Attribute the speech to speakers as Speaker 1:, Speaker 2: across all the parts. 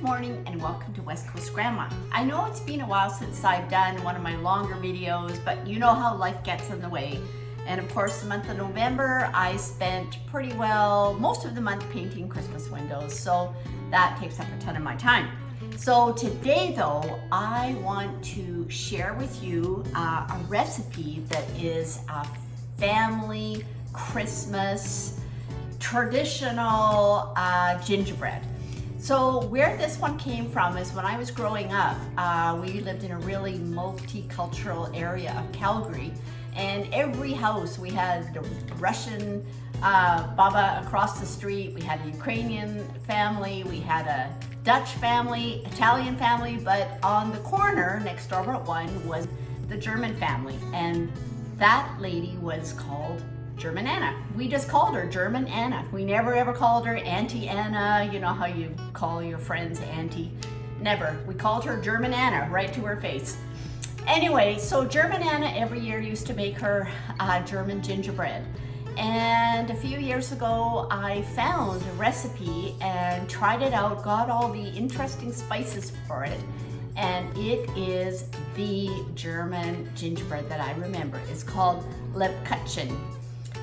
Speaker 1: Good morning and welcome to West Coast Grandma. I know it's been a while since I've done one of my longer videos, but you know how life gets in the way. And of course, the month of November, I spent pretty well most of the month painting Christmas windows, so that takes up a ton of my time. So today though, I want to share with you a recipe that is a family Christmas traditional gingerbread. So where this one came from is when I was growing up, we lived in a really multicultural area of Calgary, and every house we had a Russian baba across the street, we had a Ukrainian family, we had a Dutch family, Italian family, but on the corner next door but one was the German family, and that lady was called German Anna. We just called her German Anna. We never ever called her Auntie Anna, you know how you call your friends Auntie. Never. We called her German Anna right to her face. Anyway, so German Anna every year used to make her German gingerbread. And a few years ago, I found a recipe and tried it out, got all the interesting spices for it, and it is the German gingerbread that I remember. It's called Lebkuchen.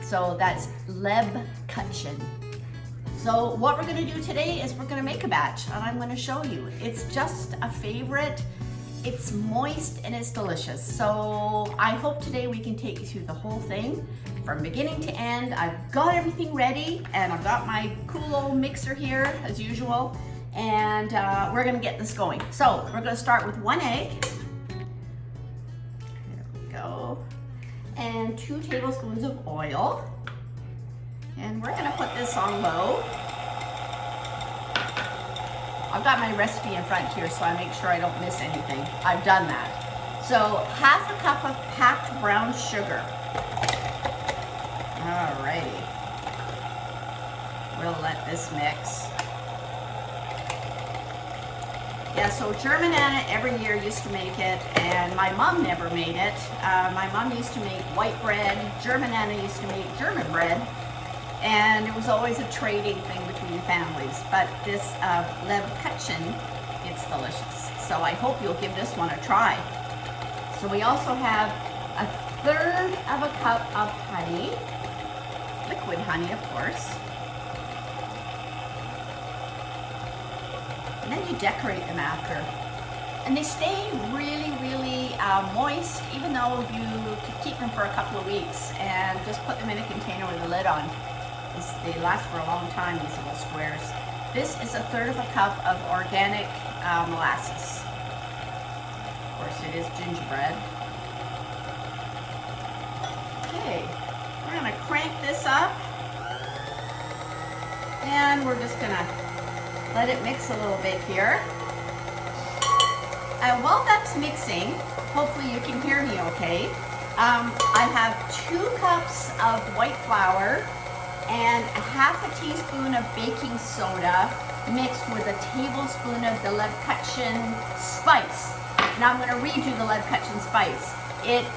Speaker 1: So that's Lebkuchen. So what we're gonna do today is we're gonna make a batch, and I'm gonna show you. It's just a favorite. It's moist and it's delicious. So I hope today we can take you through the whole thing from beginning to end. I've got everything ready, and I've got my cool old mixer here as usual, and we're gonna get this going. So we're gonna start with 1 egg. There we go. And 2 tablespoons of oil. And we're gonna put this on low. I've got my recipe in front here so I make sure I don't miss anything. I've done that. So 1/2 cup of packed brown sugar. Alrighty. We'll let this mix. Yeah, so German Anna every year used to make it, and my mom never made it. My mom used to make white bread. German Anna used to make German bread, and it was always a trading thing between the families. But this Lebkuchen, it's delicious. So I hope you'll give this one a try. So we also have 1/3 of a cup of honey, liquid honey, of course. And then you decorate them after. And they stay really, really moist, even though you could keep them for a couple of weeks and just put them in a container with a lid on. They last for a long time, these little squares. This is 1/3 of a cup of organic molasses. Of course, it is gingerbread. Okay, we're gonna crank this up, and we're just gonna let it mix a little bit here. And while that's mixing, hopefully you can hear me okay. I have 2 cups of white flour and 1/2 teaspoon of baking soda mixed with 1 tablespoon of the Lebkuchen spice. Now I'm going to read you the Lebkuchen spice.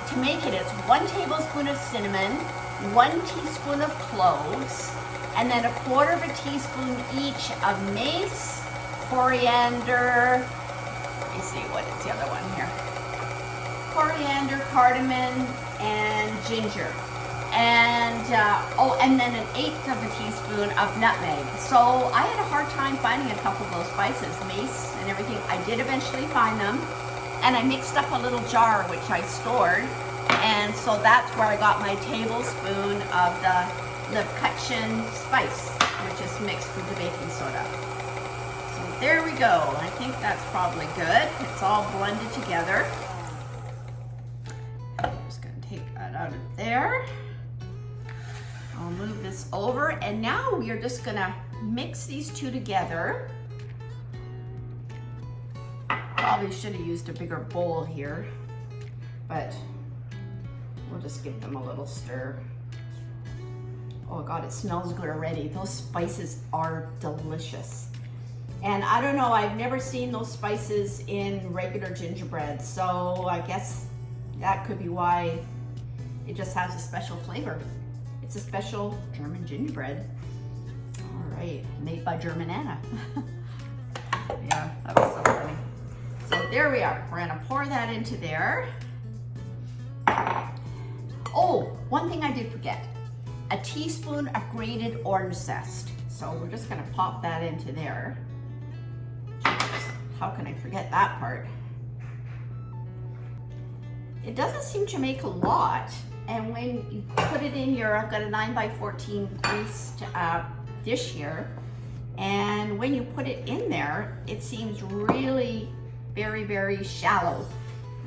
Speaker 1: To make it, it's 1 tablespoon of cinnamon, 1 teaspoon of cloves, and then 1/4 teaspoon each of mace, coriander, let me see, what is the other one here? Coriander, cardamom, and ginger. And, and then 1/8 teaspoon of nutmeg. So I had a hard time finding a couple of those spices, mace and everything. I did eventually find them, and I mixed up a little jar which I stored, and so that's where I got my tablespoon of the Lebkuchen spice, which is mixed with the baking soda. So there we go. I think that's probably good. It's all blended together. I'm just going to take that out of there. I'll move this over, and now we are just going to mix these two together. Probably should have used a bigger bowl here, but we'll just give them a little stir. Oh God, it smells good already. Those spices are delicious. And I don't know, I've never seen those spices in regular gingerbread, so I guess that could be why it just has a special flavor. It's a special German gingerbread. All right, made by German Anna. Yeah. there we are. We're gonna pour that into there. Oh, one thing I did forget. A teaspoon of grated orange zest. So we're just gonna pop that into there. How can I forget that part? It doesn't seem to make a lot. And when you put it in your, I've got a 9x14 greased dish here. And when you put it in there, it seems really very, very shallow.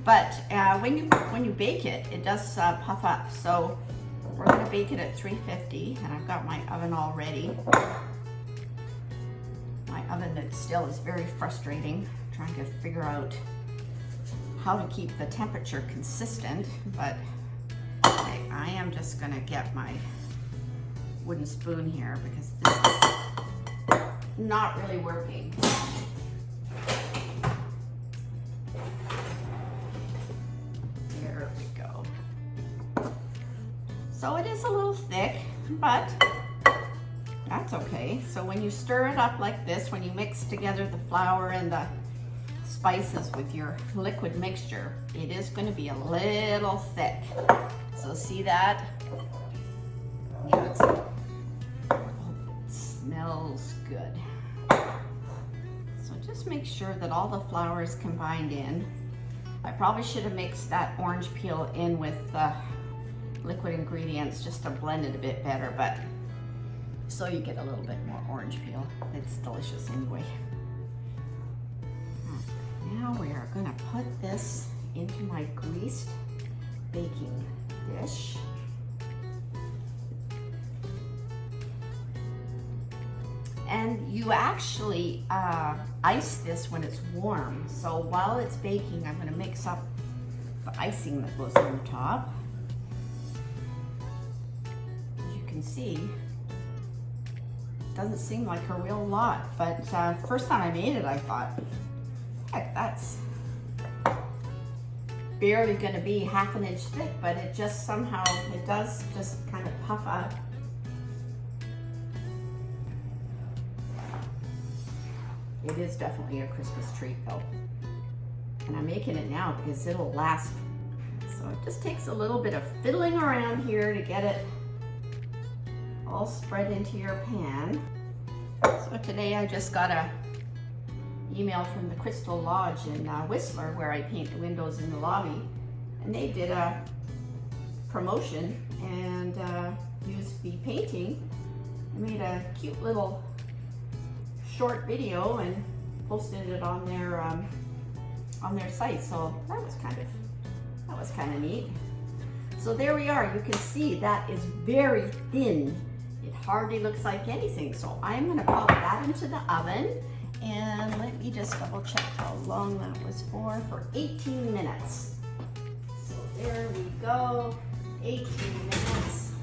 Speaker 1: But when you bake it, it does puff up. So we're gonna bake it at 350, and I've got my oven all ready. My oven that still is very frustrating, trying to figure out how to keep the temperature consistent, but okay, I am just gonna get my wooden spoon here because this is not really working. There we go. So it is a little thick, but that's okay. So when you stir it up like this, when you mix together the flour and the spices with your liquid mixture, it is going to be a little thick. So see that? Yeah, it smells good. So just make sure that all the flour is combined in. I probably should have mixed that orange peel in with the liquid ingredients just to blend it a bit better, but so you get a little bit more orange peel. It's delicious anyway. Now we are going to put this into my greased baking dish. And you actually ice this when it's warm. So while it's baking, I'm going to mix up the icing that goes on the top. As you can see, it doesn't seem like a real lot, but first time I made it, I thought, heck, that's barely going to be half an inch thick, but it just somehow, it does just kind of puff up. It is definitely a Christmas treat though. And I'm making it now because it'll last. So it just takes a little bit of fiddling around here to get it all spread into your pan. So today I just got a email from the Crystal Lodge in Whistler, where I paint the windows in the lobby, and they did a promotion and used the painting. I made a cute little short video and posted it on their site. So that was kind of neat. So there we are. You can see that is very thin. It hardly looks like anything. So I'm going to pop that into the oven, and let me just double check how long that was for 18 minutes. So there we go, 18 minutes.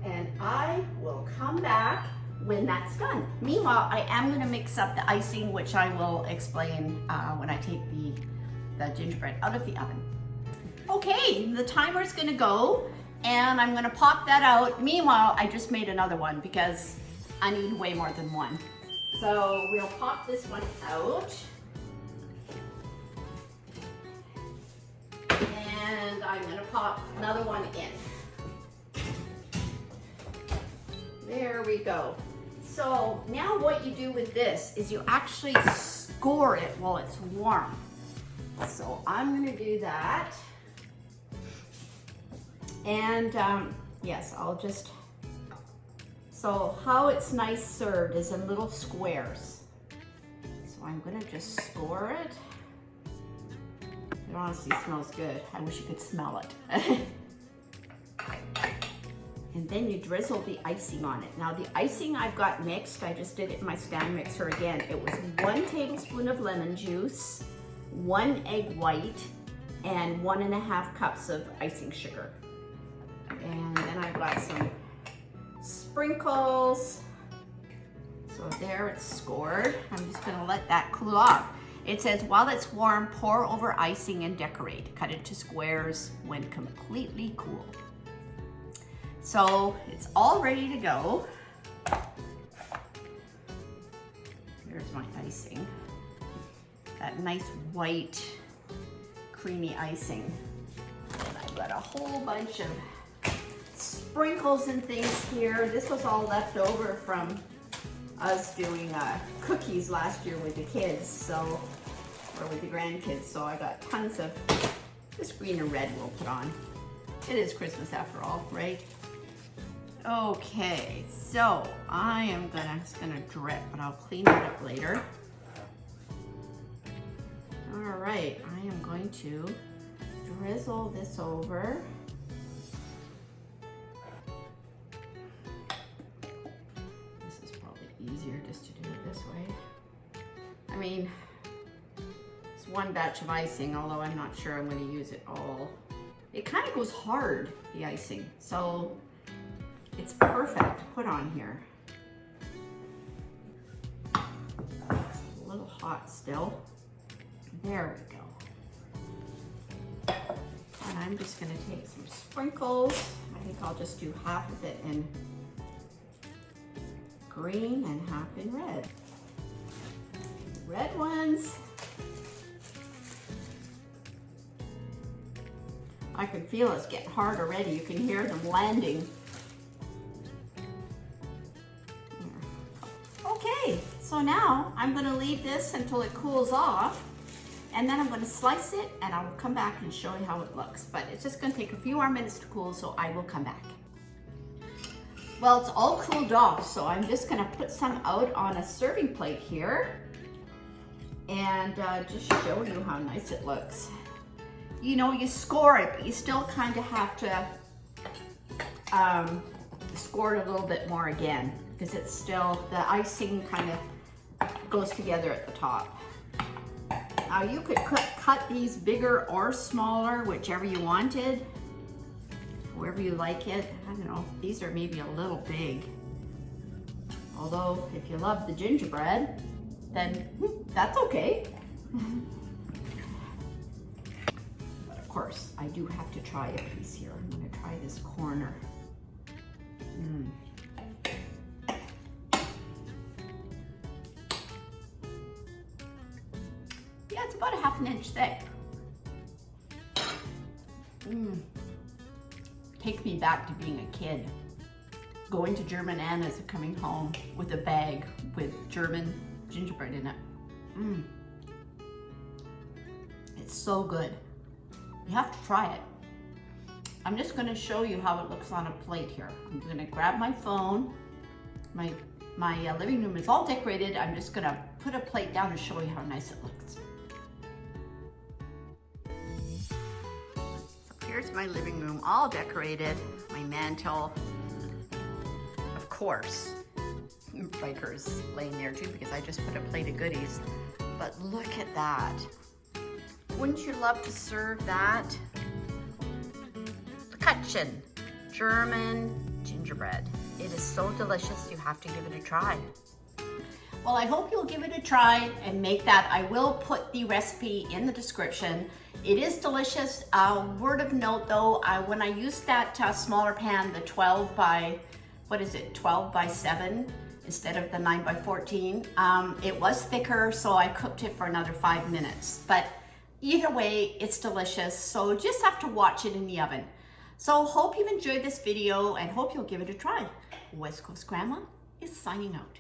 Speaker 1: And I will come back when that's done. Meanwhile, I am going to mix up the icing, which I will explain when I take the gingerbread out of the oven. Okay, the timer's going to go, and I'm going to pop that out. Meanwhile, I just made another one because I need way more than one. So we'll pop this one out. And I'm going to pop another one in. There we go. So now what you do with this is you actually score it while it's warm. So I'm going to do that. And yes, I'll just, so how it's nice served is in little squares. So I'm going to just score it. It honestly smells good. I wish you could smell it. And then you drizzle the icing on it. Now the icing I've got mixed, I just did it in my stand mixer again. It was 1 tablespoon of lemon juice, 1 egg white, and 1.5 cups of icing sugar. And then I've got some sprinkles. So there, it's scored. I'm just gonna let that cool off. It says, while it's warm, pour over icing and decorate. Cut into squares when completely cool. So it's all ready to go. Here's my icing. that nice white creamy icing. And I've got a whole bunch of sprinkles and things here. This was all left over from us doing cookies last year with the kids, so, or with the grandkids, so I got tons of this green and red we'll put on. It is Christmas after all, right? Okay, so I am just gonna drip, but I'll clean it up later. All right, I am going to drizzle this over. This is probably easier just to do it this way. I mean, it's one batch of icing, although I'm not sure I'm going to use it all. It kind of goes hard, the icing, so it's perfect to put on here. It's a little hot still. There we go. And I'm just going to take some sprinkles. I think I'll just do half of it in green and half in red. Red ones. I can feel it's getting hard already. You can hear them landing. Okay, so now I'm going to leave this until it cools off, and then I'm going to slice it and I'll come back and show you how it looks. But it's just going to take a few more minutes to cool, so I will come back. Well, it's all cooled off, so I'm just going to put some out on a serving plate here and just show you how nice it looks. You know, you score it, but you still kind of have to score it a little bit more again, because it's still, the icing kind of goes together at the top. Now you could cut these bigger or smaller, whichever you wanted, wherever you like it. I don't know, these are maybe a little big. Although, if you love the gingerbread, then that's okay. Of course, I do have to try a piece here. I'm going to try this corner. Yeah, it's about a ½ inch thick. Take me back to being a kid. Going to German Anna's and coming home with a bag with German gingerbread in it. It's so good. You have to try it. I'm just going to show you how it looks on a plate here. I'm going to grab my phone. My living room is all decorated. I'm just going to put a plate down and show you how nice it looks. So here's my living room all decorated. My mantle. Of course, Riker's laying there too because I just put a plate of goodies. But look at that. Wouldn't you love to serve that? Lebkuchen, German gingerbread. It is so delicious, you have to give it a try. Well, I hope you'll give it a try and make that. I will put the recipe in the description. It is delicious. Word of note though, when I used that smaller pan, the 12 by 7, instead of the 9 by 14, it was thicker, so I cooked it for another 5 minutes. But either way, it's delicious, so just have to watch it in the oven. So hope you've enjoyed this video and hope you'll give it a try. West Coast Grandma is signing out.